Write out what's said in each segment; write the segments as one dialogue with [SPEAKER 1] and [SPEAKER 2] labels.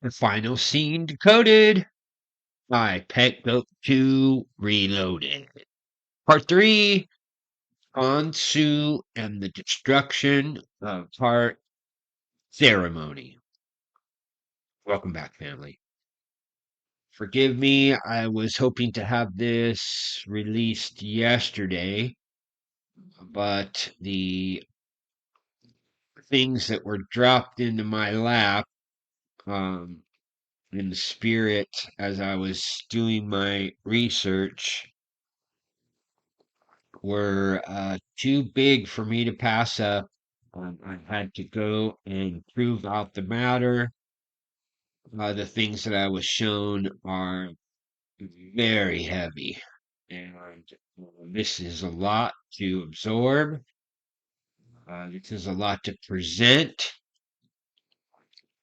[SPEAKER 1] The final scene decoded by Pet Goat 2 Reloaded. Part 3, Ansu and the Destruction of Heart Ceremony. Welcome back, family. Forgive me, I was hoping to have this released yesterday, but the things that were dropped into my lap in the spirit as I was doing my research were too big for me to pass up. I had to go and prove out the matter. The things that I was shown are very heavy, and this is a lot to absorb. This is a lot to present,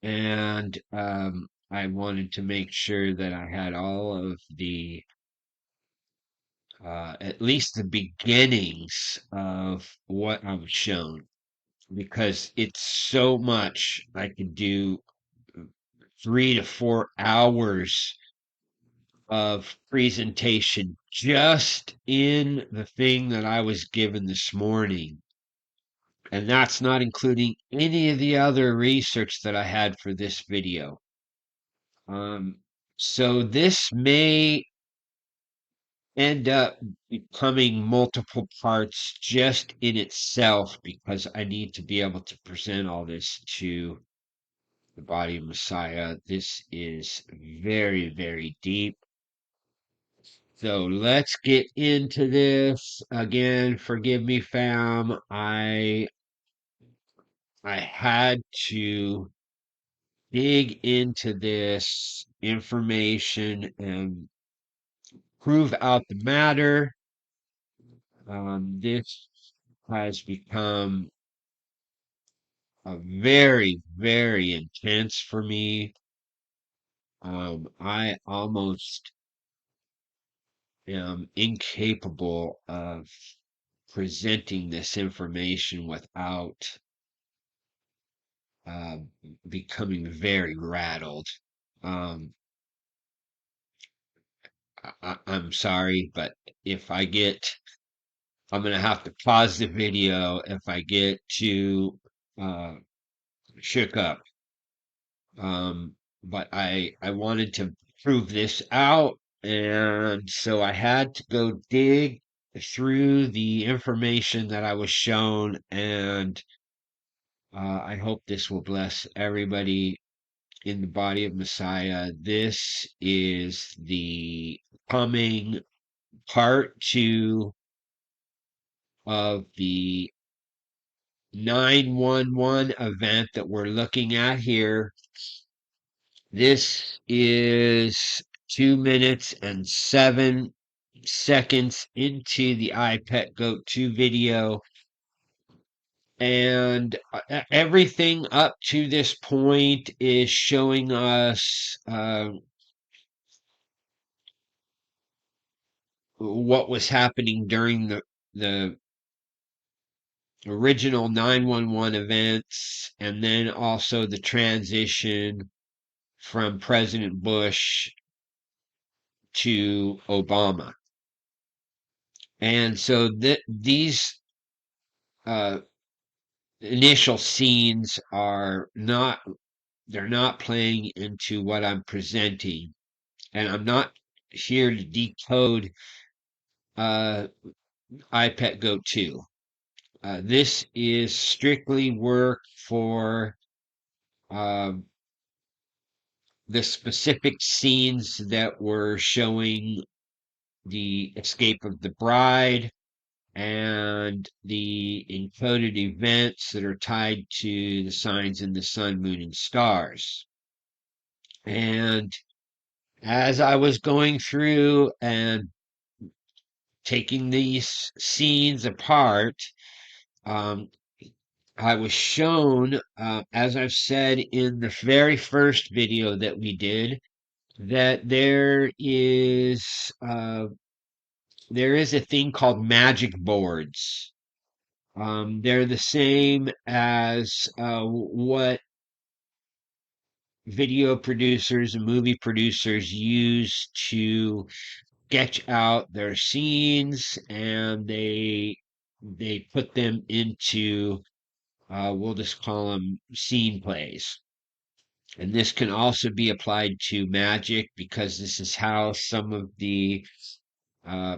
[SPEAKER 1] and I wanted to make sure that I had all of the at least the beginnings of what I was shown, because it's so much. I could do 3 to 4 hours of presentation just in the thing that I was given this morning. And that's not including any of the other research that I had for this video. So this may end up becoming multiple parts just in itself, because I need to be able to present all this to the body of Messiah. This is very, very deep. So let's get into this. Again, forgive me, fam. I had to dig into this information and prove out the matter. This has become a very, very intense for me. I almost am incapable of presenting this information without uh, becoming very rattled. Um, I'm sorry, but if I get, I'm going to have to pause the video if I get too uh, shook up. But I wanted to prove this out, and so I had to go dig through the information that I was shown, and I hope this will bless everybody in the body of Messiah. This is the coming part 2 of the 911 event that we're looking at here. This is 2 minutes and 7 seconds into the iPet Goat 2 video. And everything up to this point is showing us what was happening during the original 911 events, and then also the transition from President Bush to Obama. And so these uh, initial scenes are not, they're not playing into what I'm presenting. And I'm not here to decode iPet Go 2. This is strictly work for um, the specific scenes that were showing the escape of the bride and the encoded events that are tied to the signs in the sun, moon, and stars. And as I was going through and taking these scenes apart, um, I was shown, as I've said in the very first video that we did, that there is a thing called magic boards. They're the same as what video producers and movie producers use to sketch out their scenes, and they put them into we'll just call them scene plays. And this can also be applied to magic, because this is how some of uh,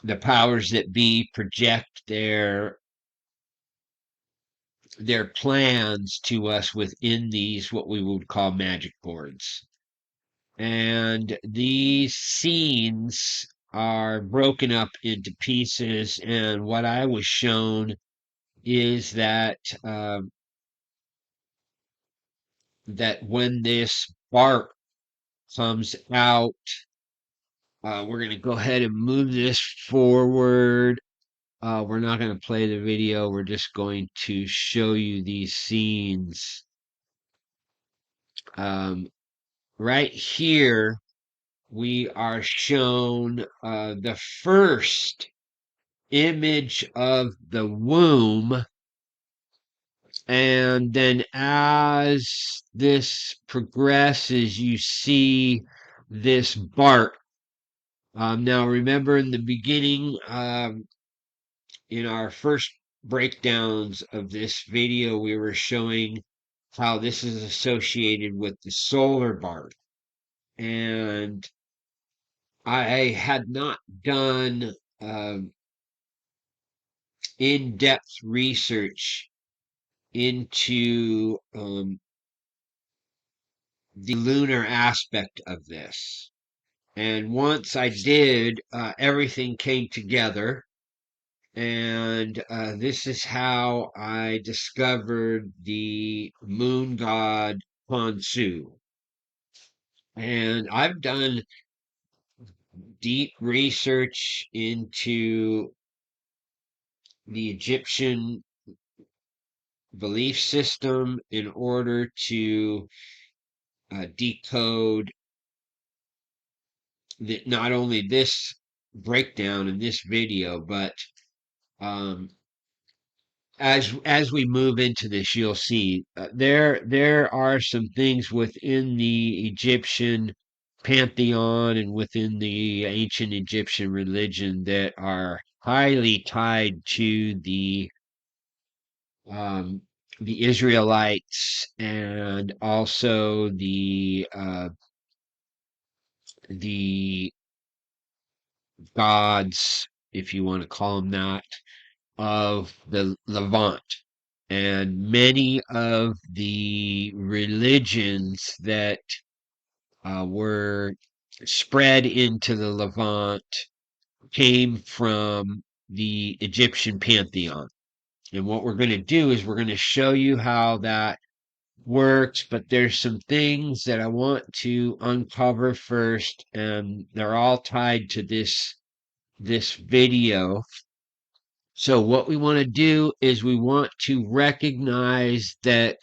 [SPEAKER 1] the powers that be project their plans to us within these what we would call magic boards. And these scenes are broken up into pieces, and what I was shown is that when this bark comes out, we're going to go ahead and move this forward. We're not going to play the video. We're just going to show you these scenes. Right here, we are shown the first image of the womb. And then as this progresses, you see this bark. Now, remember in the beginning, in our first breakdowns of this video, we were showing how this is associated with the solar bark. And I had not done in-depth research into the lunar aspect of this. And once I did, everything came together. And this is how I discovered the moon god Khonsu. And I've done deep research into the Egyptian belief system in order to decode not only this breakdown in this video, but as we move into this, you'll see there are some things within the Egyptian pantheon and within the ancient Egyptian religion that are highly tied to um, the Israelites, and also the gods, if you want to call them that, of the Levant. And many of the religions that were spread into the Levant came from the Egyptian pantheon. And what we're going to do is we're going to show you how that works, but there's some things that I want to uncover first, and they're all tied to this video. So what we want to do is we want to recognize that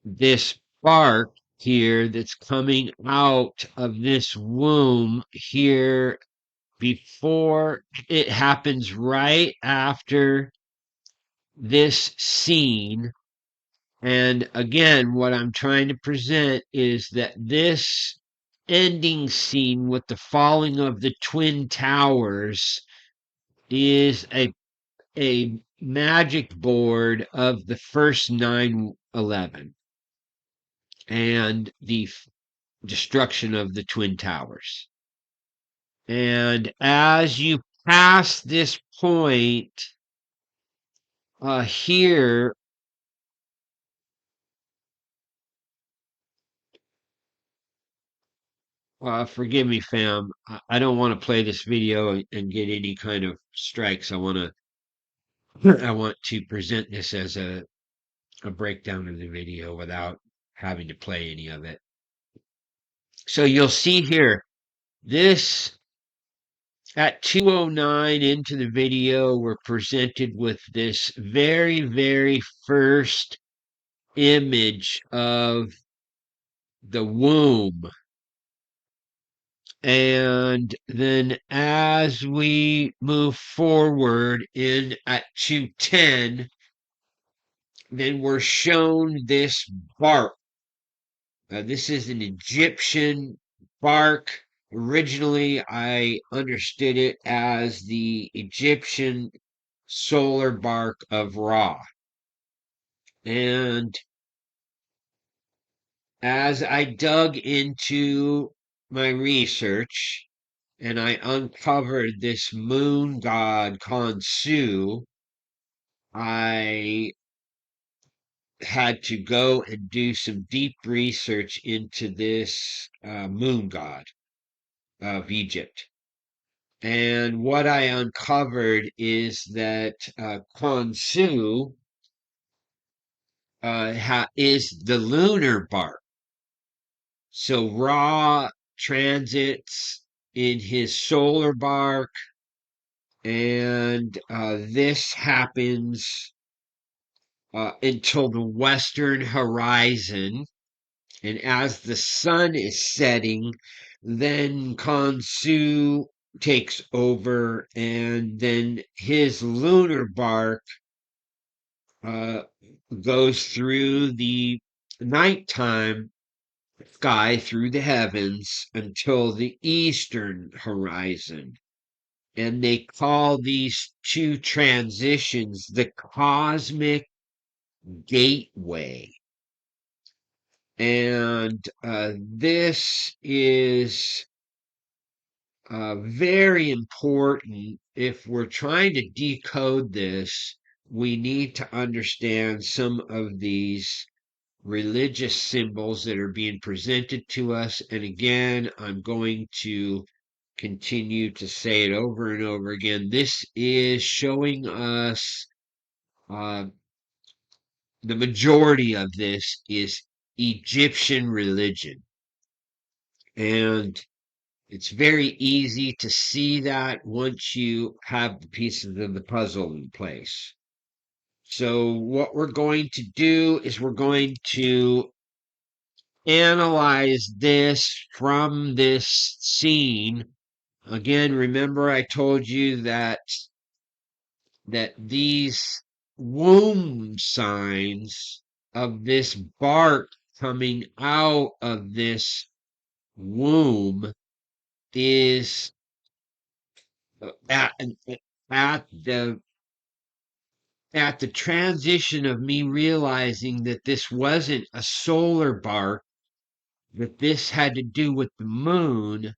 [SPEAKER 1] this bark here that's coming out of this womb here, before it happens right after this scene. And again, what I'm trying to present is that this ending scene with the falling of the Twin Towers is a magic board of the first 9/11 and the destruction of the Twin Towers. And as you pass this point here, forgive me, fam. I don't want to play this video and get any kind of strikes. I want to present this as a breakdown of the video without having to play any of it. So you'll see here, this at 2:09 into the video, we're presented with this very, very first image of the womb. And then as we move forward in at 2:10, then we're shown this bark. This is an Egyptian bark. Originally, I understood it as the Egyptian solar bark of Ra. And as I dug into my research and I uncovered this moon god Khonsu, I had to go and do some deep research into this moon god of Egypt. And what I uncovered is that Khonsu is the lunar bark. So Ra transits in his solar bark, and this happens until the western horizon. And as the sun is setting, then Khonsu takes over, and then his lunar bark uh, goes through the nighttime sky, through the heavens, until the eastern horizon. And they call these two transitions the cosmic gateway. And this is very important. If we're trying to decode this, we need to understand some of these religious symbols that are being presented to us. And again, I'm going to continue to say it over and over again. This is showing us uh, the majority of this is Egyptian religion. And it's very easy to see that once you have the pieces of the puzzle in place. So what we're going to do is we're going to analyze this from this scene. Again, remember I told you that these womb signs of this bark coming out of this womb is at at the at the transition of me realizing that this wasn't a solar bark, that this had to do with the moon,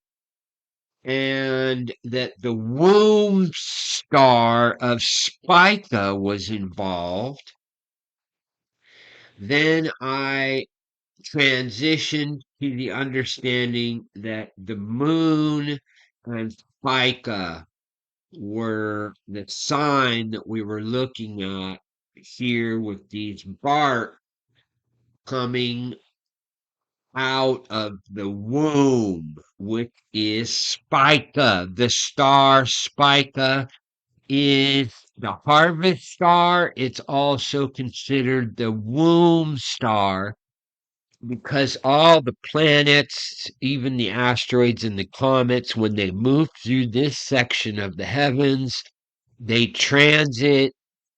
[SPEAKER 1] and that the womb star of Spica was involved. Then I transitioned to the understanding that the moon and Spica were the sign that we were looking at here, with these bark coming out of the womb, which is Spica. The star Spica is the harvest star. It's also considered the womb star because all the planets, even the asteroids and the comets, when they move through this section of the heavens, they transit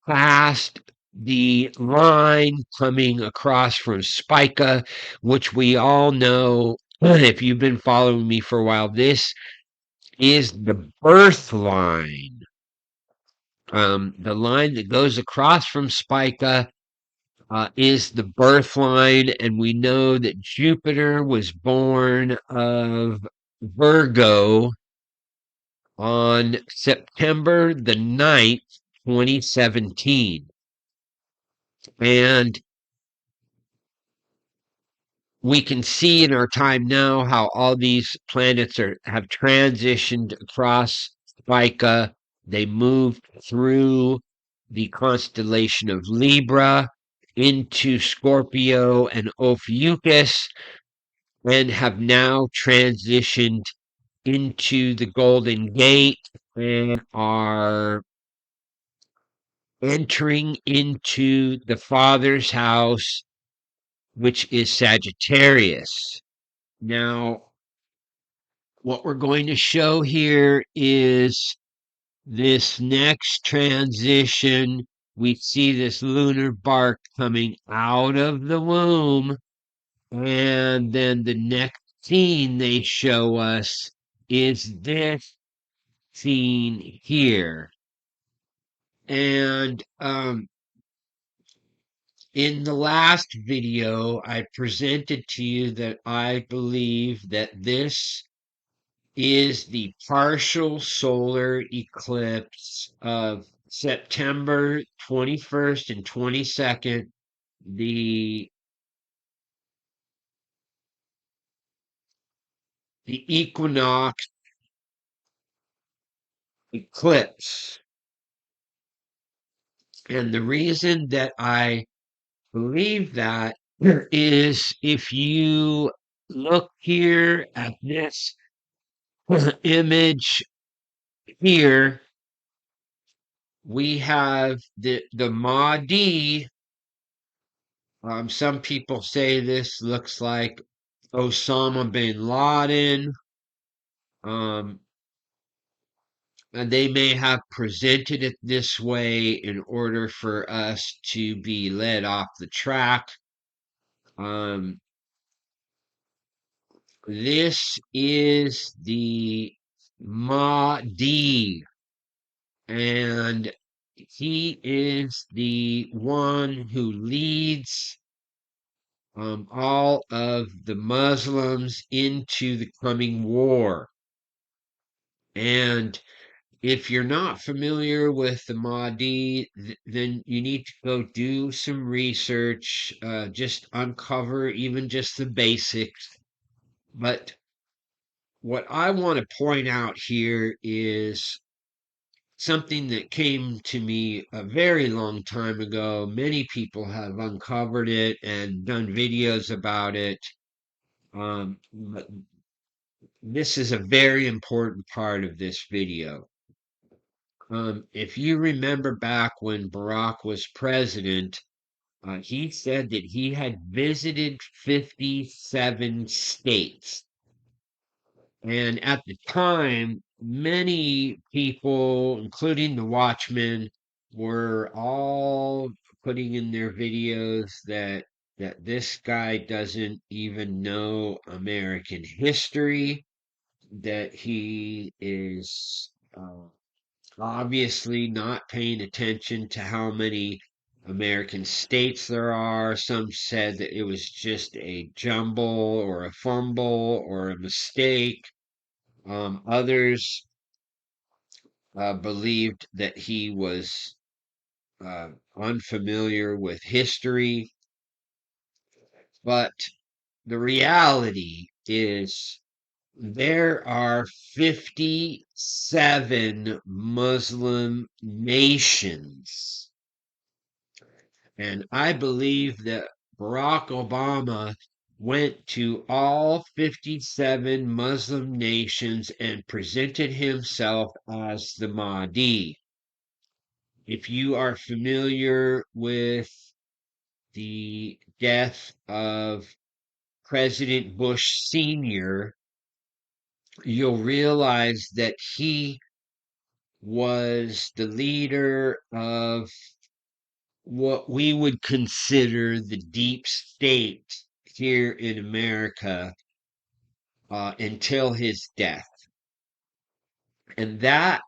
[SPEAKER 1] past the line coming across from Spica, which we all know, if you've been following me for a while, this is the birth line. The line that goes across from Spica is the birth line, and we know that Jupiter was born of Virgo on September the 9th, 2017. And we can see in our time now how all these planets have transitioned across Spica. They moved through the constellation of Libra into Scorpio and Ophiuchus, and have now transitioned into the Golden Gate and are entering into the Father's house, which is Sagittarius. Now, what we're going to show here is this next transition. We see this lunar bark coming out of the womb, And then the next scene they show us is this scene here. And in the last video, I presented to you that I believe that this is the partial solar eclipse of September 21st and 22nd, the equinox eclipse. And the reason that I believe that is if you look here at this image here, we have the Mahdi. Some people say this looks like Osama bin Laden. Um, and they may have presented it this way in order for us to be led off the track. Um, this is the Mahdi, and he is the one who leads all of the Muslims into the coming war. And if you're not familiar with the Mahdi, then you need to go do some research, just uncover even just the basics. But what I want to point out here is something that came to me a very long time ago. Many people have uncovered it and done videos about it. But this is a very important part of this video. If you remember back when Barack was president, he said that he had visited 57 states. And at the time, many people, including the Watchmen, were all putting in their videos that this guy doesn't even know American history, that he is obviously not paying attention to how many American states there are. Some said that it was just a jumble or a fumble or a mistake. Others believed that he was unfamiliar with history. But the reality is there are 57 Muslim nations. And I believe that Barack Obama went to all 57 Muslim nations and presented himself as the Mahdi. If you are familiar with the death of President Bush Sr., you'll realize that he was the leader of what we would consider the deep state here in America until his death. And that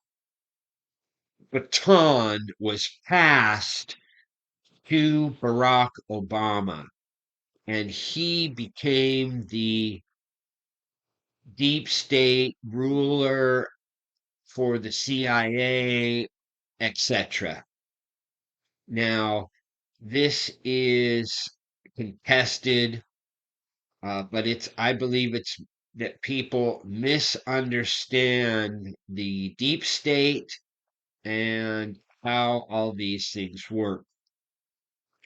[SPEAKER 1] baton was passed to Barack Obama, and he became the deep state ruler for the CIA, etc. Now, this is contested, but I believe it's that people misunderstand the deep state and how all these things work.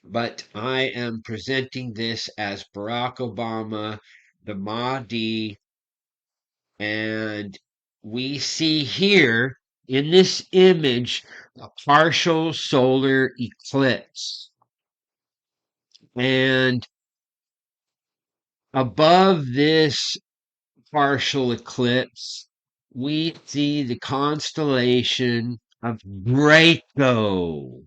[SPEAKER 1] But I am presenting this as Barack Obama, the Mahdi, and we see here in this image a partial solar eclipse. And above this partial eclipse, we see the constellation of Draco.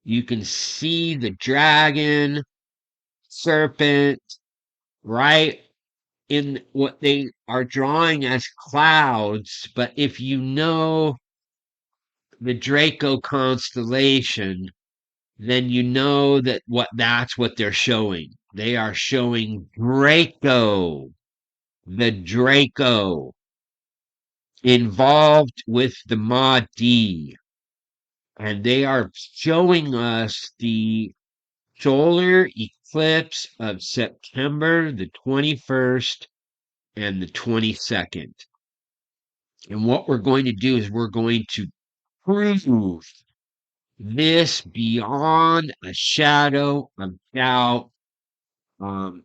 [SPEAKER 1] You can see the dragon, serpent, right in what they are drawing as clouds. But if you know the Draco constellation, then you know that that's what they're showing. They are showing Draco, the Draco involved with the Mahdi. And they are showing us the solar eclipse of September the 21st and the 22nd. And what we're going to do is we're going to prove this beyond a shadow of doubt. Um,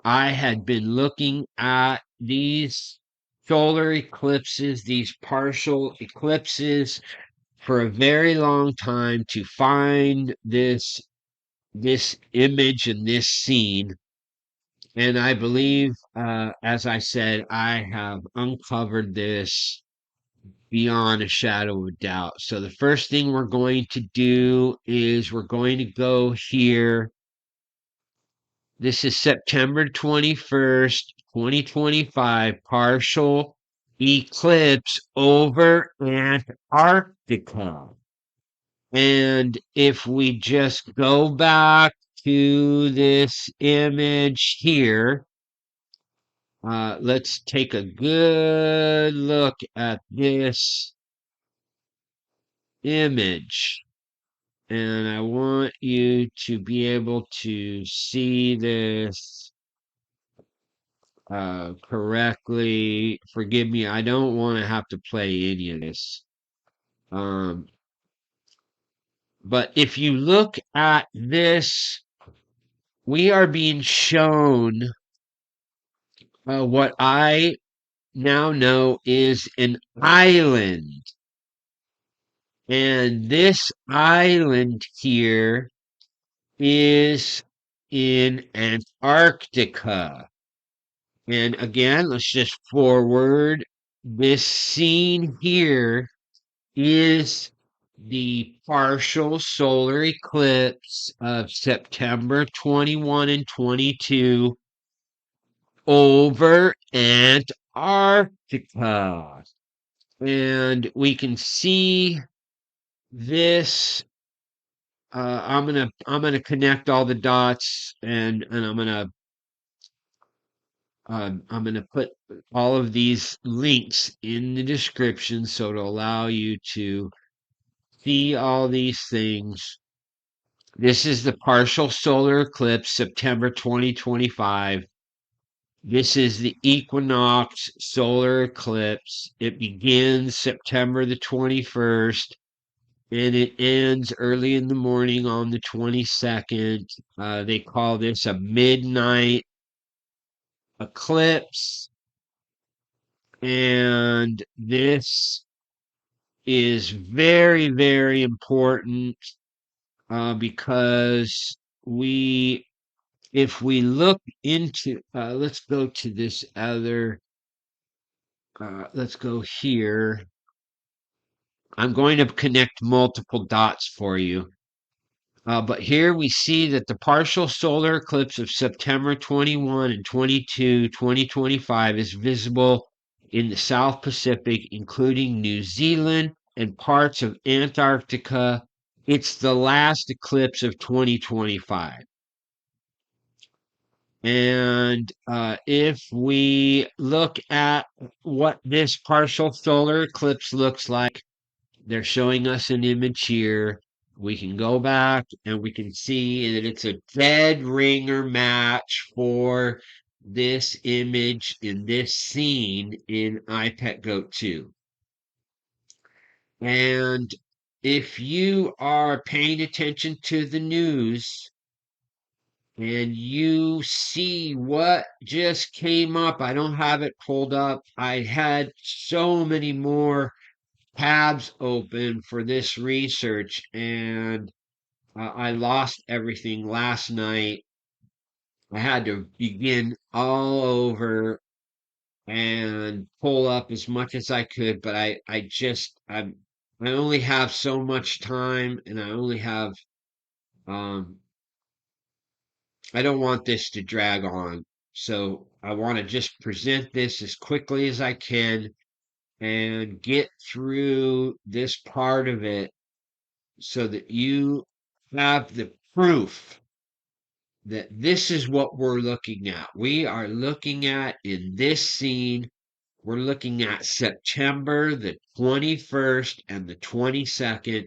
[SPEAKER 1] I had been looking at these solar eclipses, these partial eclipses, for a very long time to find this image and this scene. And I believe, as I said, I have uncovered this beyond a shadow of doubt. So the first thing we're going to do is we're going to go here. This is September 21st, 2025, partial eclipse over Antarctica. And if we just go back to this image here, let's take a good look at this image. And I want you to be able to see this correctly. Forgive me, I don't want to have to play any of this. Um, but if you look at this, we are being shown what I now know is an island. And this island here is in Antarctica. And again, let's just forward. This scene here is the partial solar eclipse of September 21 and 22 over Antarctica. And we can see this. I'm gonna connect all the dots, and I'm gonna put all of these links in the description so to allow you to see all these things. This is the partial solar eclipse, September 2025. This is the equinox solar eclipse. It begins September the 21st and it ends early in the morning on the 22nd. They call this a midnight eclipse. And this is very, very important because if we look into, let's go to this other, let's go here. I'm going to connect multiple dots for you. But here we see that the partial solar eclipse of September 21 and 22, 2025 is visible in the South Pacific, including New Zealand and parts of Antarctica. It's the last eclipse of 2025. And if we look at what this partial solar eclipse looks like, they're showing us an image here. We can go back and we can see that it's a dead ringer match for this image in this scene in iPet Goat 2. And if you are paying attention to the news and you see what just came up, I don't have it pulled up. I had so many more tabs open for this research and I lost everything last night. I had to begin all over and pull up as much as I could, but I only have so much time and I only have um I don't want this to drag on. So I want to just present this as quickly as I can and get through this part of it so that you have the proof that this is what we're looking at. We are looking at in this scene, we're looking at September the 21st and the 22nd,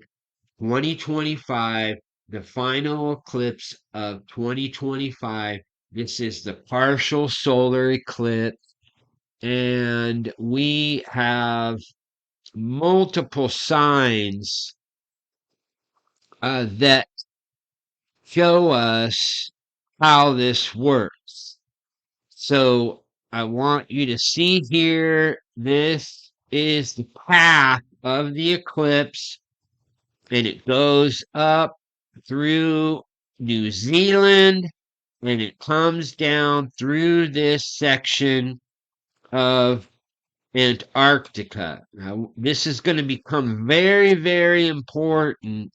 [SPEAKER 1] 2025, the final eclipse of 2025. This is the partial solar eclipse, and we have multiple signs that show us how this works. So I want you to see here, this is the path of the eclipse, and it goes up through New Zealand, and it comes down through this section of Antarctica. Now, this is going to become very, very important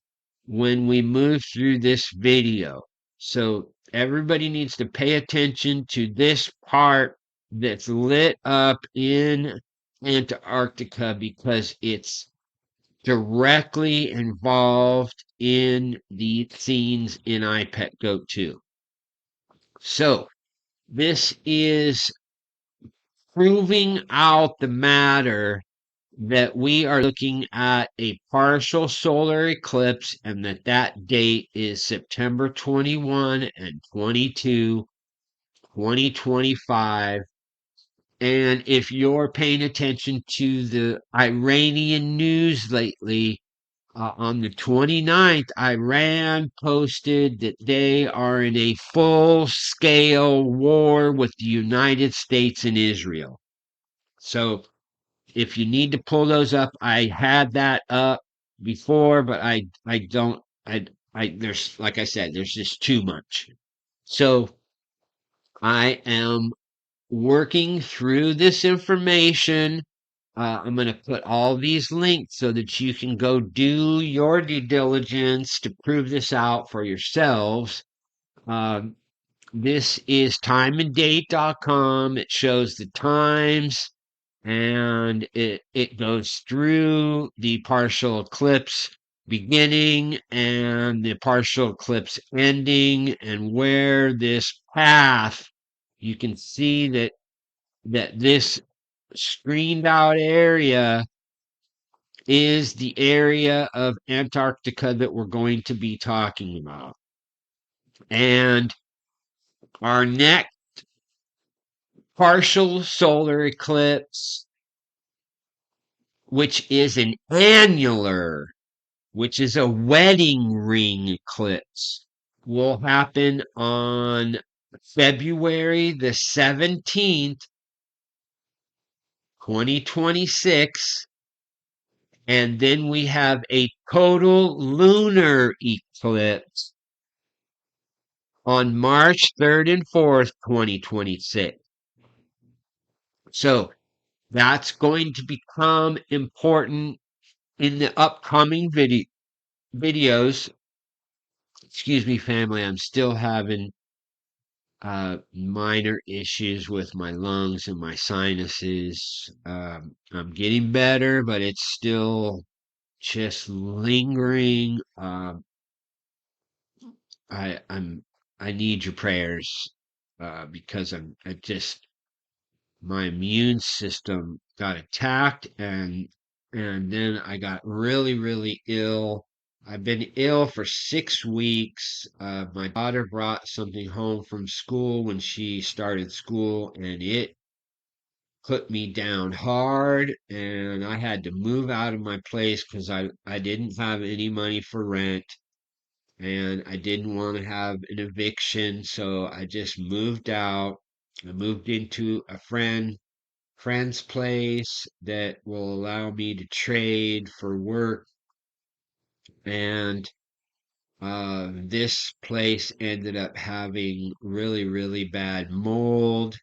[SPEAKER 1] when we move through this video. So everybody needs to pay attention to this part that's lit up in Antarctica because it's directly involved in the scenes in IPET Goat 2. So this is proving out the matter that we are looking at a partial solar eclipse and that date is September 21 and 22, 2025. And if you're paying attention to the Iranian news lately, on the 29th, Iran posted that they are in a full-scale war with the United States and Israel. So if you need to pull those up, I had that up before, but I don't there's, like I said, there's just too much. So I am working through this information. I'm going to put all these links so that you can go do your due diligence to prove this out for yourselves. Um, this is timeanddate.com. It shows the times, and it goes through the partial eclipse beginning and the partial eclipse ending, and where this path, you can see that this screened out area is the area of Antarctica that we're going to be talking about. And our next partial solar eclipse, which is an annular, which is a wedding ring eclipse, will happen on February the 17th, 2026. And then we have a total lunar eclipse on March 3rd and 4th, 2026. So that's going to become important in the upcoming videos. Excuse me, family. I'm still having minor issues with my lungs and my sinuses. I'm getting better, but it's still just lingering. I need your prayers because I just, my immune system got attacked, and then I got really, really ill. I've been ill for 6 weeks. My daughter brought something home from school when she started school, and it put me down hard, and I had to move out of my place because I didn't have any money for rent, and I didn't want to have an eviction, so I just moved out. I moved into a friend's place that will allow me to trade for work, and this place ended up having really, really bad mold,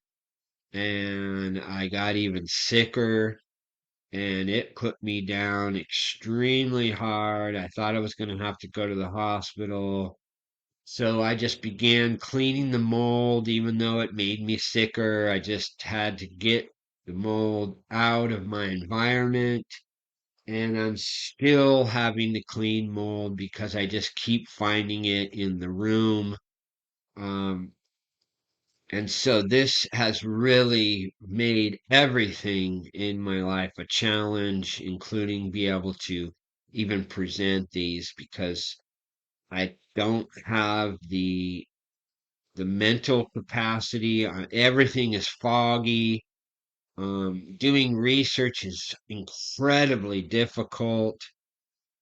[SPEAKER 1] and I got even sicker, and it put me down extremely hard. I thought I was going to have to go to the hospital. So I just began cleaning the mold, even though it made me sicker. I just had to get the mold out of my environment. And I'm still having to clean mold because I just keep finding it in the room. Um, and so this has really made everything in my life a challenge, including be able to even present these because I don't have the mental capacity. Everything is foggy. Doing research is incredibly difficult.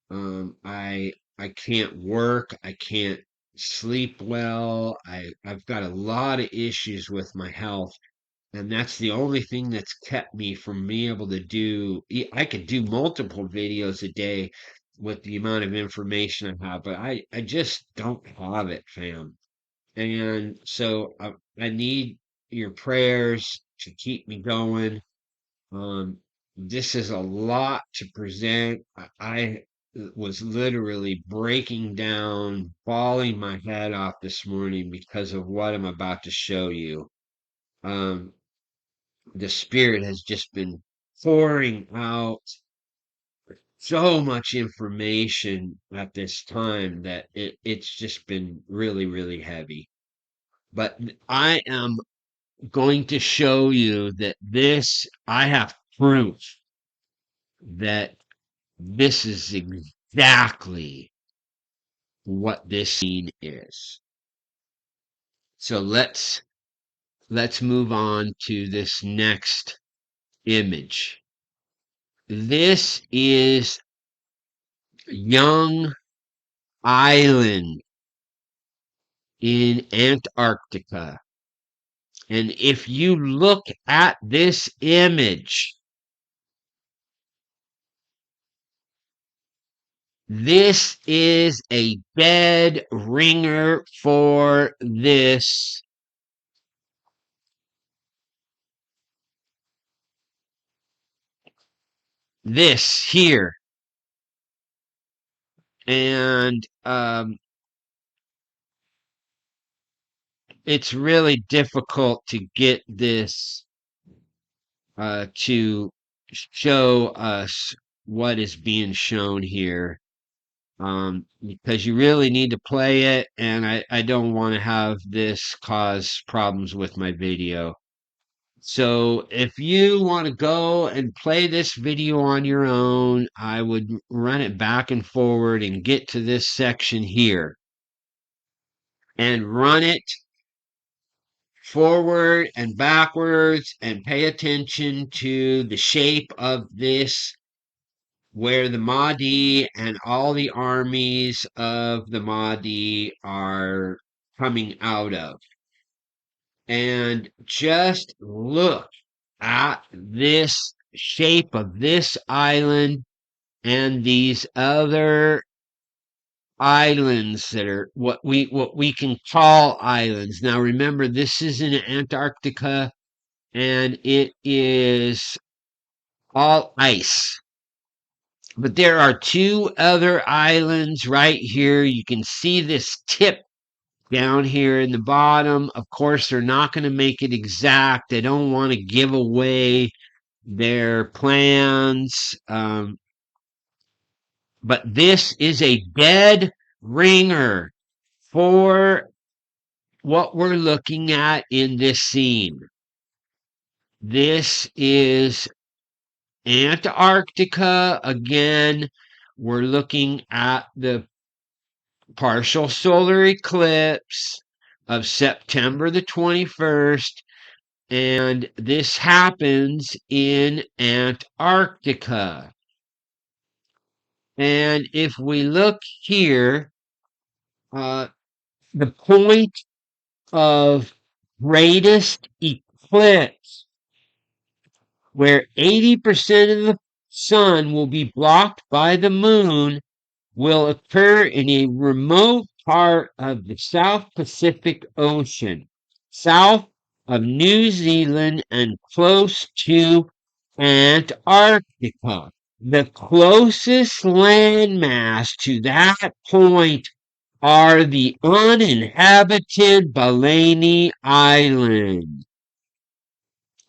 [SPEAKER 1] I can't work. I can't sleep well. I've got a lot of issues with my health, and that's the only thing that's kept me from being able to do. I could do multiple videos a day with the amount of information I have, but I just don't have it, fam. And so I need your prayers to keep me going. Um, this is a lot to present. I was literally breaking down, bawling my head off this morning because of what I'm about to show you. Um, the Spirit has just been pouring out so much information at this time that it's just been really, really heavy. But I am going to show you that I have proof that this is exactly what this scene is. So let's move on to this next image. This is Young Island in Antarctica. And if you look at this image, this is a dead ringer for this here. And it's really difficult to get this to show us what is being shown here, because you really need to play it, and I don't want to have this cause problems with my video. So if you want to go and play this video on your own, I would run it back and forward and get to this section here and run it forward and backwards and pay attention to the shape of this, where the Mahdi and all the armies of the Mahdi are coming out of. And just look at this shape of this island and these other islands that are what we can call islands. Now remember, this is in Antarctica and it is all ice. But there are two other islands right here. You can see this tip down here in the bottom. Of course, they're not going to make it exact. They don't want to give away their plans. But this is a dead ringer for what we're looking at in this scene. This is Antarctica. Again, we're looking at the partial solar eclipse of September the 21st, and this happens in Antarctica. And if we look here, the point of greatest eclipse, where 80% of the sun will be blocked by the moon, will occur in a remote part of the South Pacific Ocean, south of New Zealand and close to Antarctica. The closest landmass to that point are the uninhabited Blaney Island,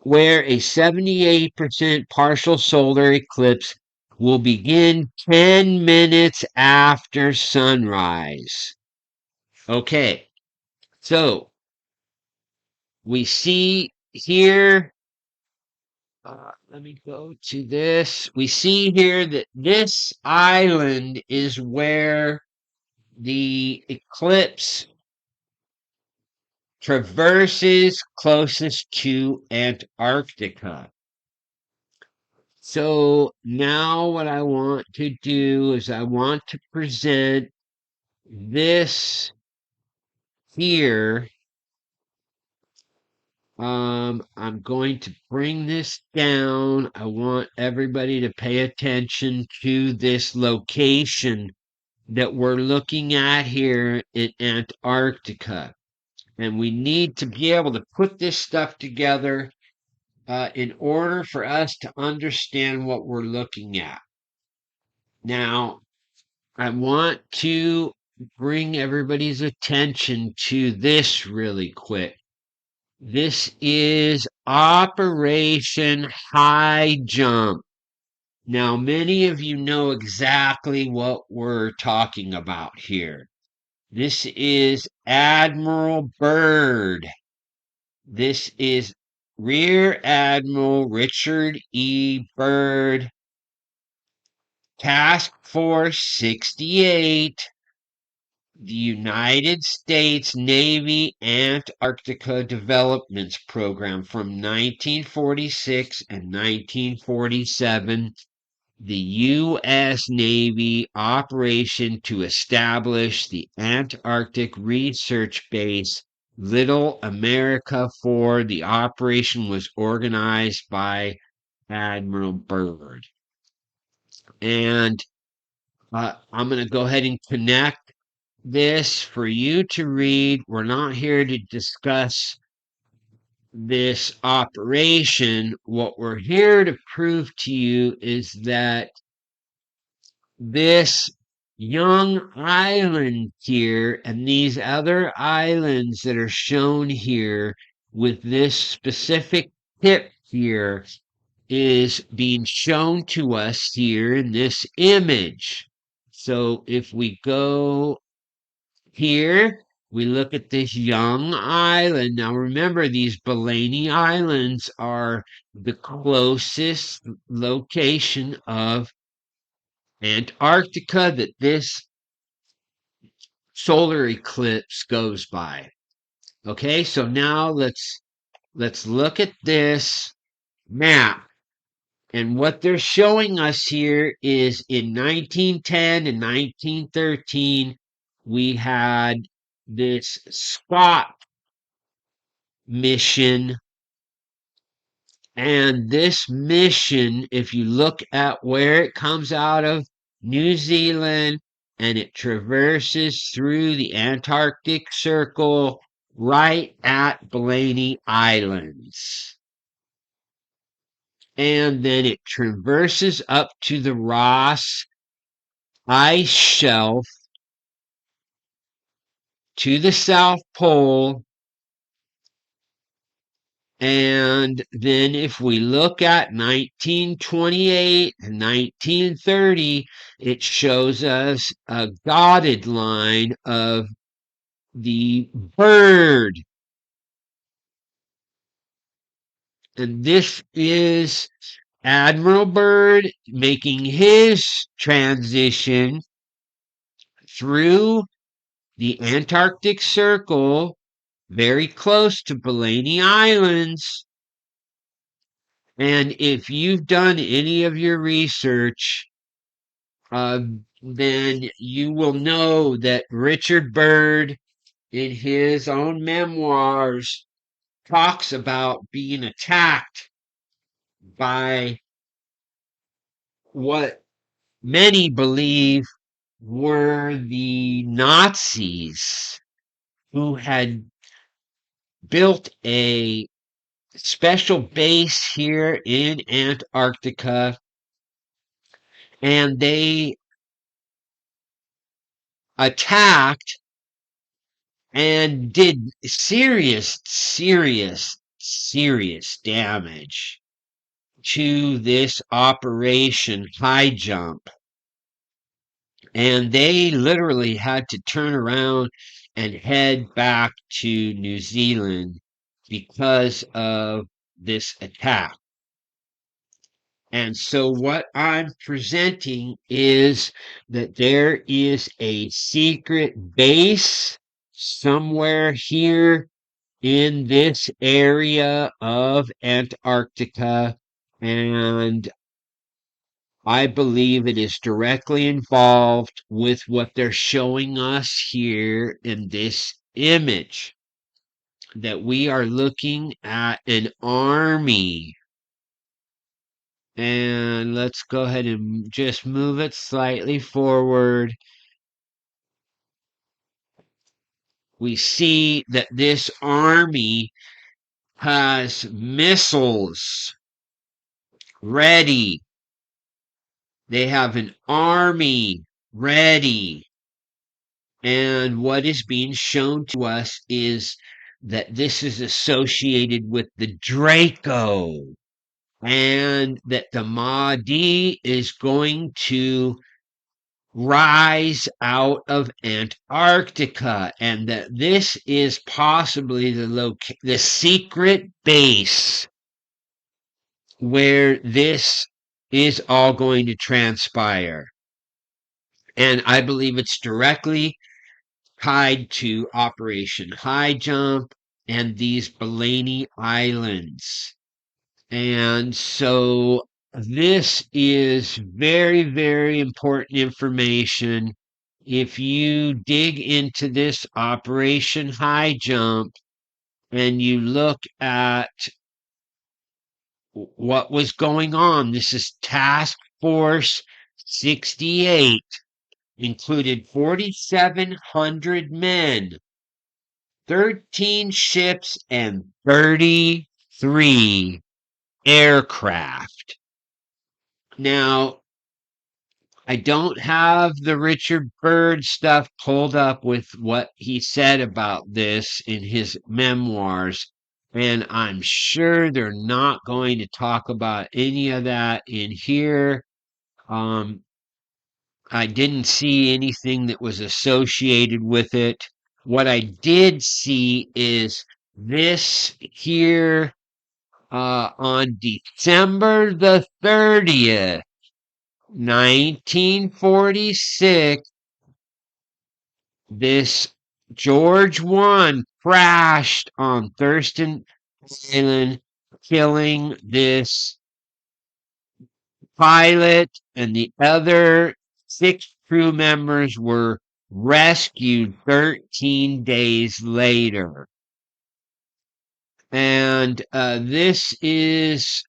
[SPEAKER 1] where a 78% partial solar eclipse will begin 10 minutes after sunrise. Okay, so we see here, let me go to this. We see here that this island is where the eclipse traverses closest to Antarctica. So now what I want to do is I want to present this here. I'm going to bring this down. I want everybody to pay attention to this location that we're looking at here in Antarctica. And we need to be able to put this stuff together in order for us to understand what we're looking at. Now, I want to bring everybody's attention to this really quick. This is Operation High Jump. Now, many of you know exactly what we're talking about here. This is Admiral Byrd. This is Rear Admiral Richard E. Byrd, Task Force 68, the United States Navy Antarctica Developments Program from 1946 and 1947. The U.S. Navy operation to establish the Antarctic Research Base Little America 4. The operation was organized by Admiral Byrd. And I'm going to go ahead and connect this for you to read. We're not here to discuss this operation. What we're here to prove to you is that this young island here and these other islands that are shown here with this specific tip here is being shown to us here in this image. So if we go here, we look at this young island. Now remember, these Blaney Islands are the closest location of Antarctica that this solar eclipse goes by. Okay, so now let's look at this map. And what they're showing us here is in 1910 and 1913, we had this Scott mission. And this mission, if you look at where it comes out of New Zealand and it traverses through the Antarctic Circle right at Blaney Islands. And then it traverses up to the Ross ice shelf to the South Pole. And then if we look at 1928 and 1930, it shows us a dotted line of the bird. And this is Admiral Byrd making his transition through the Antarctic Circle, very close to Blaney Islands. And if you've done any of your research, then you will know that Richard Byrd, in his own memoirs, talks about being attacked by what many believe were the Nazis who had built a special base here in Antarctica, and they attacked and did serious damage to this Operation High Jump. And they literally had to turn around and head back to New Zealand because of this attack. And so what I'm presenting is that there is a secret base somewhere here in this area of Antarctica, and I believe it is directly involved with what they're showing us here in this image, that we are looking at an army. And let's go ahead and just move it slightly forward. We see that this army has missiles ready. They have an army ready. And what is being shown to us is that this is associated with the Draco, and that the Mahdi is going to rise out of Antarctica, and that this is possibly the secret base where this is all going to transpire. And I believe it's directly tied to Operation High Jump and these Bellini Islands. And so this is very, very important information. If you dig into this Operation High Jump and you look at what was going on, this is Task Force 68, included 4,700 men, 13 ships, and 33 aircraft. Now, I don't have the Richard Byrd stuff pulled up with what he said about this in his memoirs, and I'm sure they're not going to talk about any of that in here. I didn't see anything that was associated with it. What I did see is this here on December the 30th, 1946, this George 1 crashed on Thurston Island, killing this pilot, and the other 6 crew members were rescued 13 days later. And this is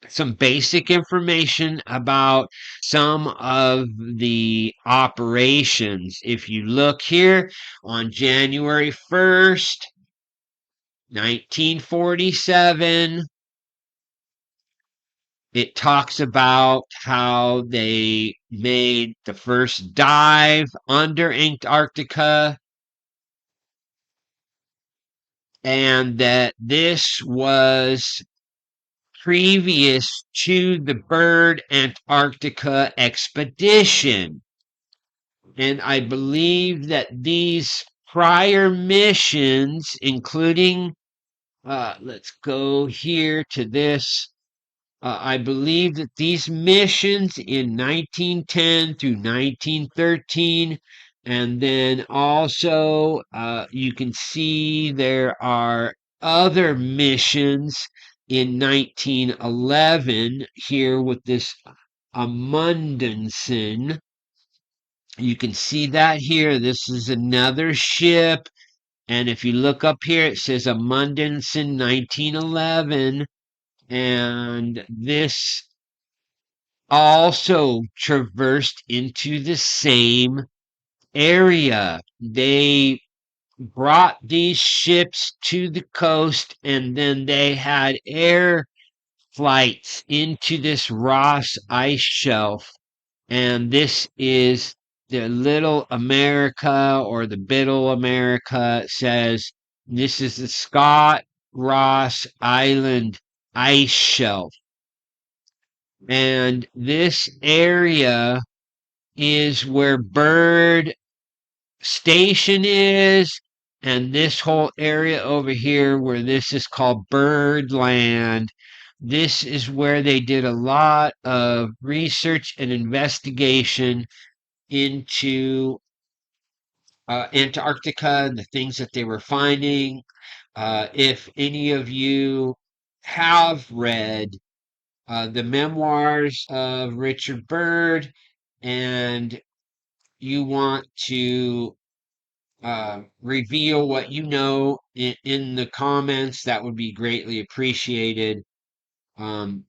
[SPEAKER 1] some basic information about some of the operations. If you look here on January 1st, 1947, it talks about how they made the first dive under Antarctica, and that this was previous to the BYRD Antarctica expedition. And I believe that these prior missions, including, let's go here to this, I believe that these missions in 1910 through 1913, and then also you can see there are other missions in 1911 here with this Amundsen. You can see that here. This is another ship. And if you look up here, it says Amundsen 1911. And this also traversed into the same area. They brought these ships to the coast, and then they had air flights into this Ross ice shelf. And this is the Little America or the Biddle America says this is the Scott Ross Island ice shelf. And this area is where BYRD Station is, and this whole area over here where this is called Birdland. This is where they did a lot of research and investigation into Antarctica and the things that they were finding. If any of you have read the memoirs of Richard Byrd and you want to reveal what you know in the comments, that would be greatly appreciated. Um,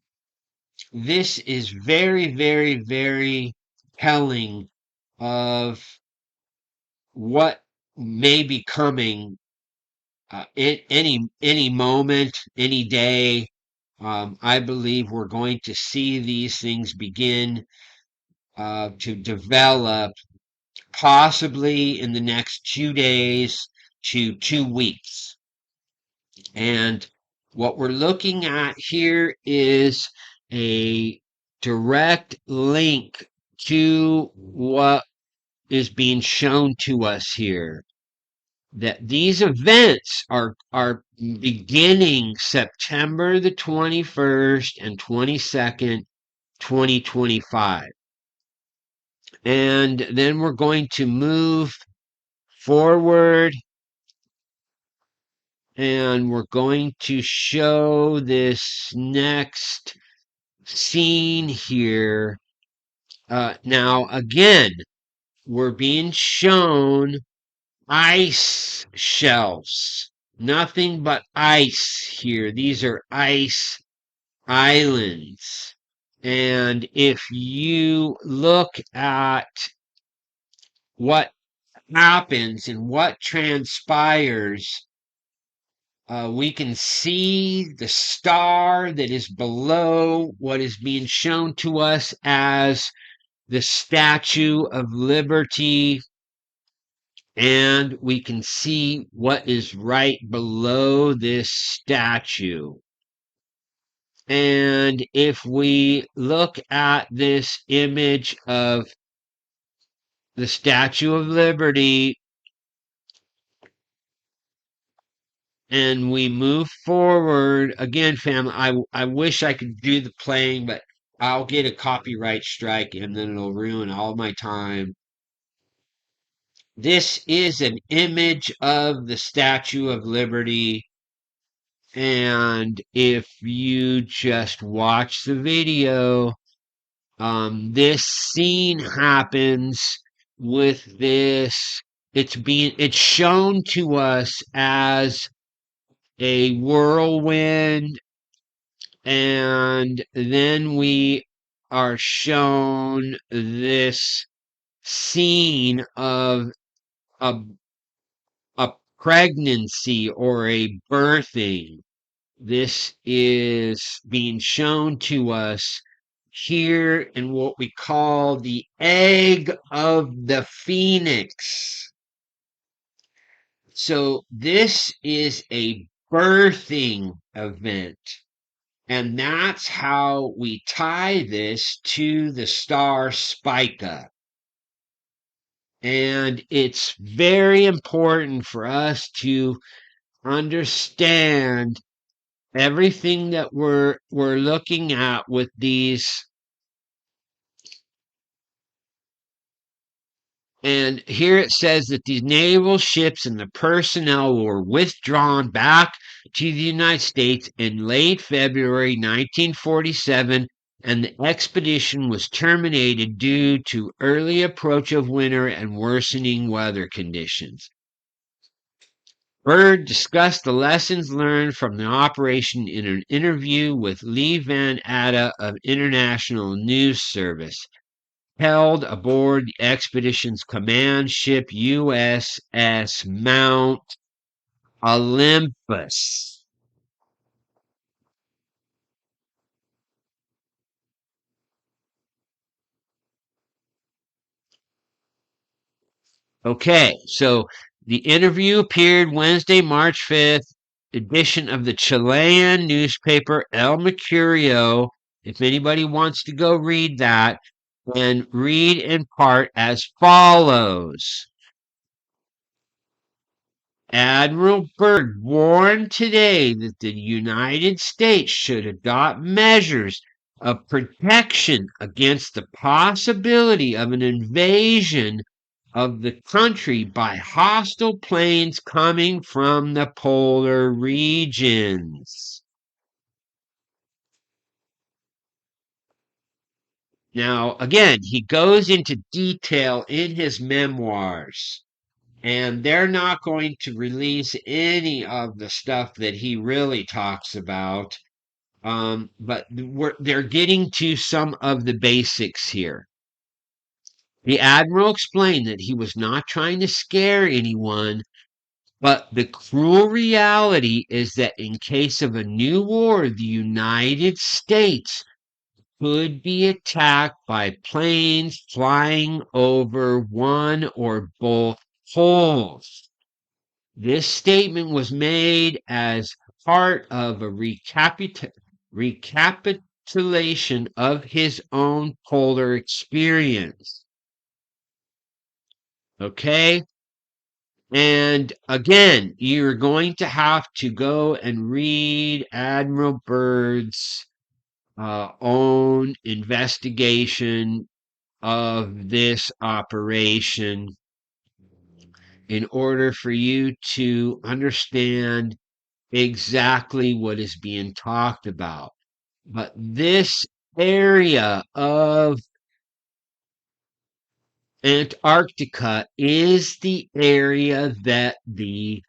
[SPEAKER 1] this is very, very, very telling of what may be coming any moment, any day. I believe we're going to see these things begin to develop, possibly in the next 2 days to 2 weeks. And what we're looking at here is a direct link to what is being shown to us here. That these events are beginning September the 21st and 22nd, 2025. And then we're going to move forward and we're going to show this next scene here. Now, again, we're being shown ice shelves. Nothing but ice here. These are ice islands. And if you look at what happens and what transpires, we can see the star that is below what is being shown to us as the Statue of Liberty, and we can see what is right below this statue. And if we look at this image of the Statue of Liberty and we move forward, again, family, I wish I could do the playing, but I'll get a copyright strike and then it'll ruin all my time. This is an image of the Statue of Liberty. And if you just watch the video, this scene happens with this. It's shown to us as a whirlwind, and then we are shown this scene of a, a pregnancy or a birthing. This is being shown to us here in what we call the egg of the phoenix. So this is a birthing event. And that's how we tie this to the star Spica. And it's very important for us to understand everything that we're looking at with these. And here it says that these naval ships and the personnel were withdrawn back to the United States in late February 1947, and the expedition was terminated due to early approach of winter and worsening weather conditions. Byrd discussed the lessons learned from the operation in an interview with Lee Van Atta of International News Service, held aboard the expedition's command ship USS Mount Olympus. Okay, so the interview appeared Wednesday, March 5th, edition of the Chilean newspaper El Mercurio. If anybody wants to go read that, and read in part as follows. Admiral Byrd warned today that the United States should adopt measures of protection against the possibility of an invasion of the country by hostile planes coming from the polar regions. Now, again, he goes into detail in his memoirs, and they're not going to release any of the stuff that he really talks about. But they're getting to some of the basics here. The admiral explained that he was not trying to scare anyone, but the cruel reality is that in case of a new war, the United States could be attacked by planes flying over one or both poles. This statement was made as part of a recapitulation of his own polar experience. Okay? And again, you're going to have to go and read Admiral Byrd's own investigation of this operation in order for you to understand exactly what is being talked about. But this area of Antarctica is the area that the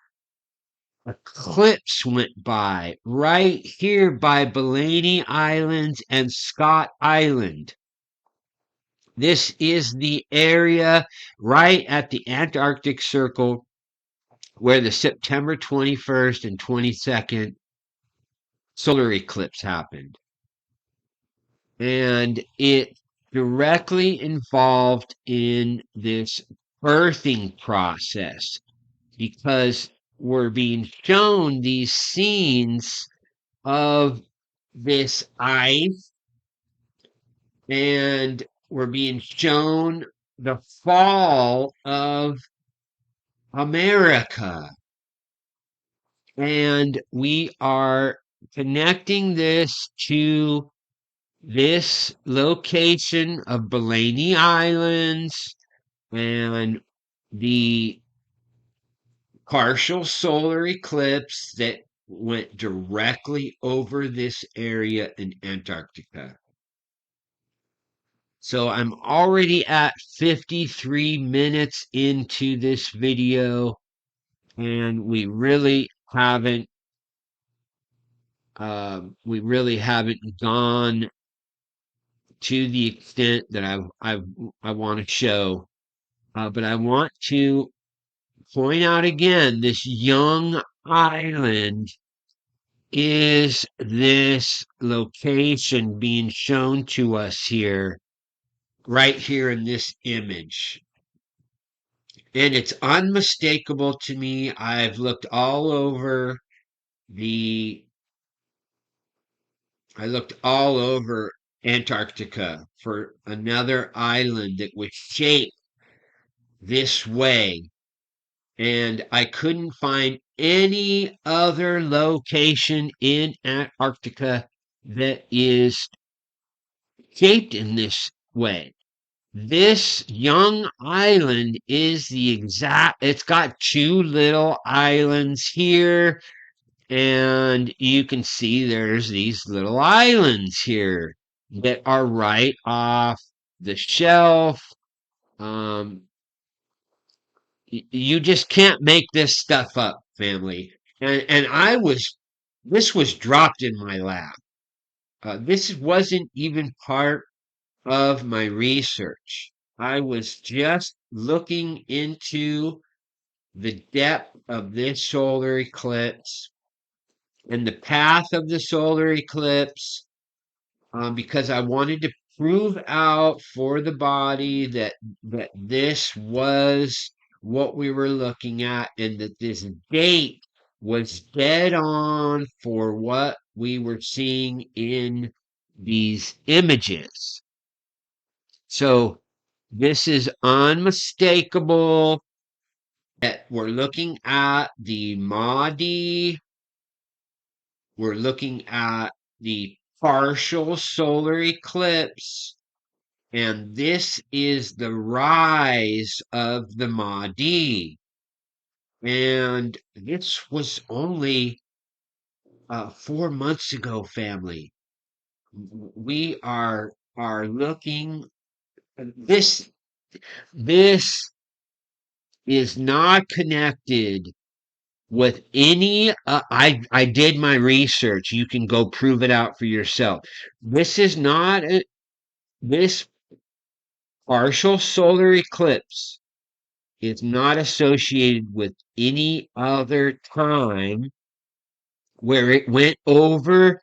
[SPEAKER 1] eclipse went by, right here by Bellany Islands and Scott Island. This is the area right at the Antarctic Circle where the September 21st and 22nd solar eclipse happened. And it directly involved in this birthing process because we're being shown these scenes of this ice and we're being shown the fall of America. And we are connecting this to this location of Bellany Islands and the partial solar eclipse that went directly over this area in Antarctica. So I'm already at 53 minutes into this video, and haven't we really haven't gone to the extent that I want to show. But I want to point out again, this young island is this location being shown to us here, right here in this image. And it's unmistakable to me. I've looked all over I looked all over Antarctica for another island that was shaped this way. And I couldn't find any other location in Antarctica that is shaped in this way. This young island is it's got two little islands here, and you can see there's these little islands here that are right off the shelf. You just can't make this stuff up, family. And this was dropped in my lap. This wasn't even part of my research. I was just looking into the depth of this solar eclipse and the path of the solar eclipse because I wanted to prove out for the body that this was what we were looking at, and that this date was dead on for what we were seeing in these images. So this is unmistakable that we're looking at the Mahdi, we're looking at the partial solar eclipse, and this is the rise of the Mahdi. And this was only 4 months ago, family. We are looking. This this is not connected with any. I did my research. You can go prove it out for yourself. This is not this partial solar eclipse is not associated with any other time where it went over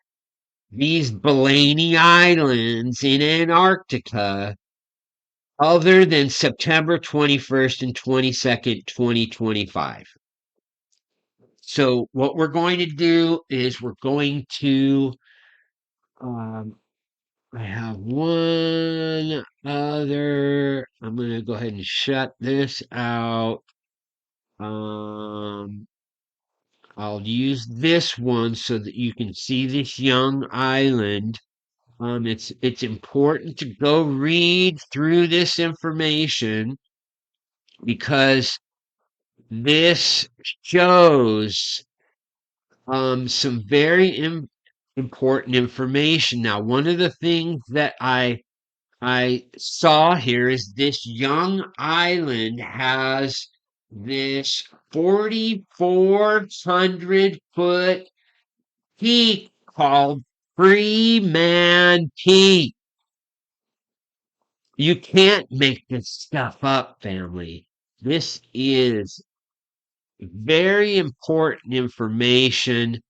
[SPEAKER 1] these Blaney Islands in Antarctica other than September 21st and 22nd, 2025. So what we're going to do is we're going to, um, I have one other, I'm going to go ahead and shut this out. Um, I'll use this one so that you can see this young island. It's important to go read through this information because this shows some very important information. Now, one of the things that I saw here is this young island has this 4,400-foot peak called Freeman Peak. You can't make this stuff up, family. This is very important information.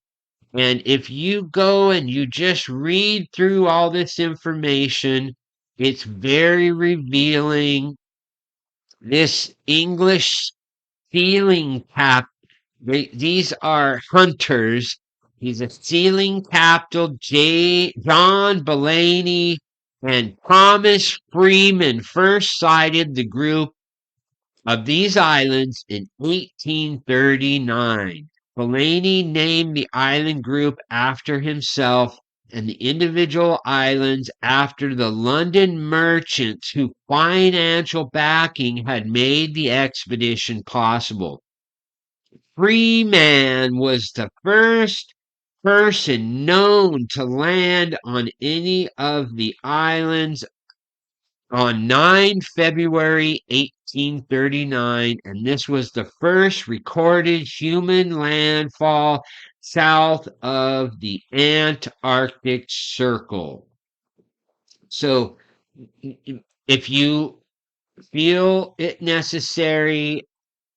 [SPEAKER 1] And if you go and you just read through all this information, it's very revealing. This English sealing cap, these are hunters. He's a sealing captain, John Blaney and Thomas Freeman first sighted the group of these islands in 1839. Blaney named the island group after himself and the individual islands after the London merchants whose financial backing had made the expedition possible. Freeman was the first person known to land on any of the islands on 9 February 1839, and this was the first recorded human landfall south of the Antarctic Circle. So, if you feel it necessary,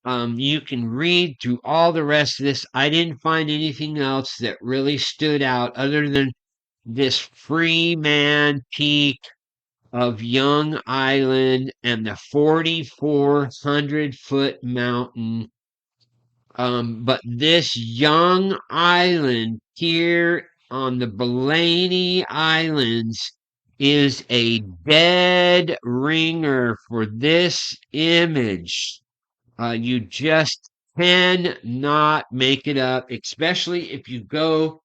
[SPEAKER 1] you can read through all the rest of this. I didn't find anything else that really stood out other than this Freeman Peak of Young Island and the 4,400-foot mountain. But this young island here on the Blaney Islands is a dead ringer for this image. You just cannot make it up, especially if you go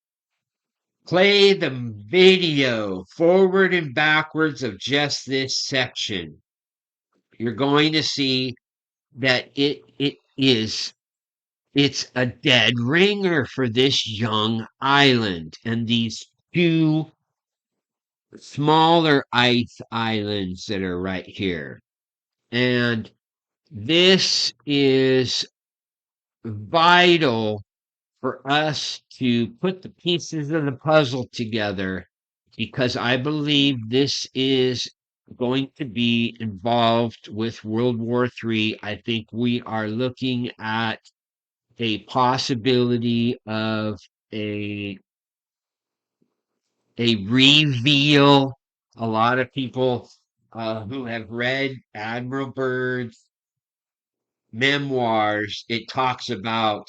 [SPEAKER 1] play the video forward and backwards of just this section. You're going to see that it's a dead ringer for this young island and these two smaller ice islands that are right here. And this is vital for us to put the pieces of the puzzle together because I believe this is going to be involved with World War III. I think we are looking at a possibility of a a reveal. A lot of people who have read Admiral Byrd's memoirs, it talks about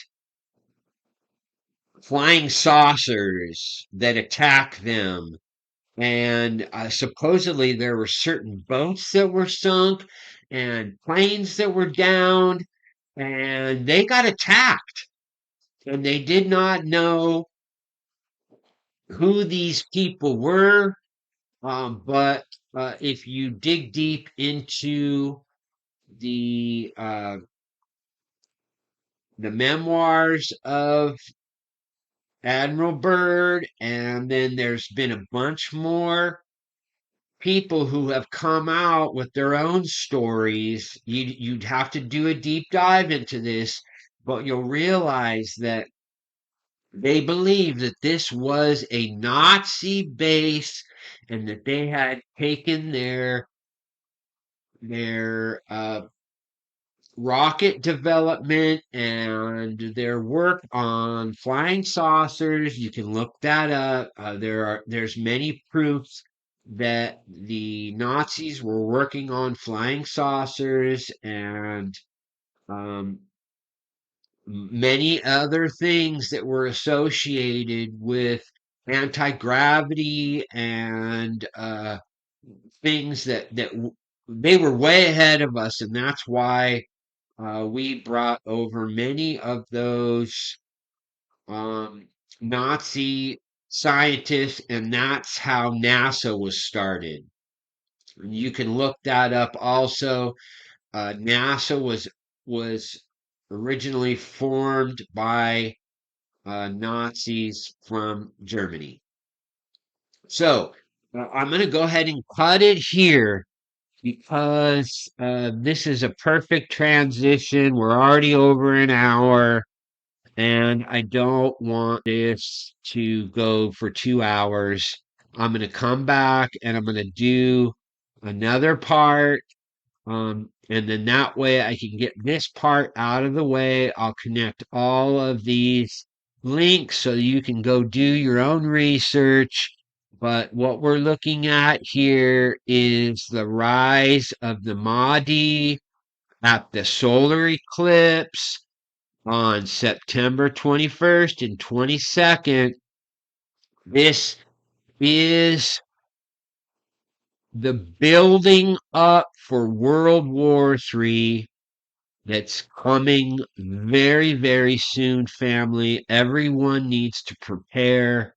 [SPEAKER 1] flying saucers that attack them. And supposedly there were certain boats that were sunk and planes that were downed, and they got attacked. And they did not know who these people were. But if you dig deep into the uh, the memoirs of Admiral Byrd, and then there's been a bunch more people who have come out with their own stories. You'd have to do a deep dive into this, but you'll realize that they believe that this was a Nazi base and that they had taken their rocket development and their work on flying saucers. You can look that up. There's many proofs that the Nazis were working on flying saucers and um, many other things that were associated with anti-gravity and things they were way ahead of us, and that's why we brought over many of those um, Nazi scientists, and that's how NASA was started. You can look that up also. NASA was originally formed by Nazis from Germany. So I'm going to go ahead and cut it here because this is a perfect transition. We're already over an hour, and I don't want this to go for 2 hours. I'm going to come back and I'm going to do another part. And then that way I can get this part out of the way. I'll connect all of these links so you can go do your own research. But what we're looking at here is the rise of the Mahdi at the solar eclipse on September 21st and 22nd. This is the building up for World War III that's coming very, very soon, family. Everyone needs to prepare.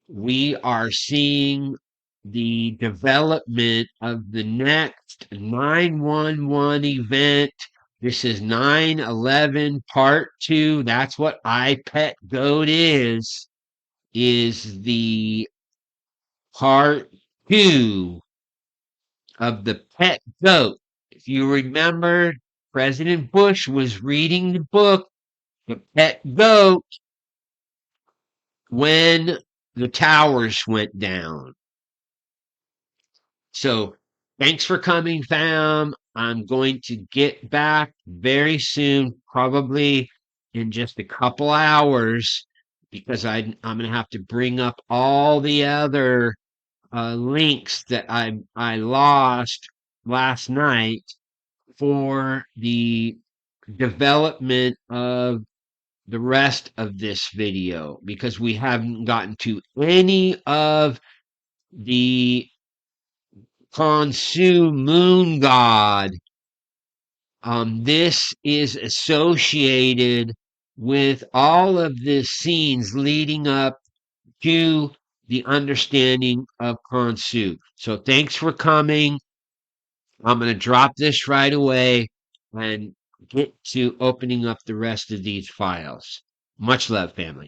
[SPEAKER 1] We are seeing the development of the next 911 event. This is 9/11 part 2. That's what DECODE is the part 2 of the pet goat. If you remember, President Bush was reading the book, The Pet Goat, when the towers went down. So thanks for coming, fam. I'm going to get back very soon, probably in just a couple hours, because I'm going to have to bring up all the other links that I lost last night for the development of the rest of this video, because we haven't gotten to any of the Khonsu moon god. This is associated with all of the scenes leading up to the understanding of Khonsu. So thanks for coming. I'm going to drop this right away and get to opening up the rest of these files. Much love, family.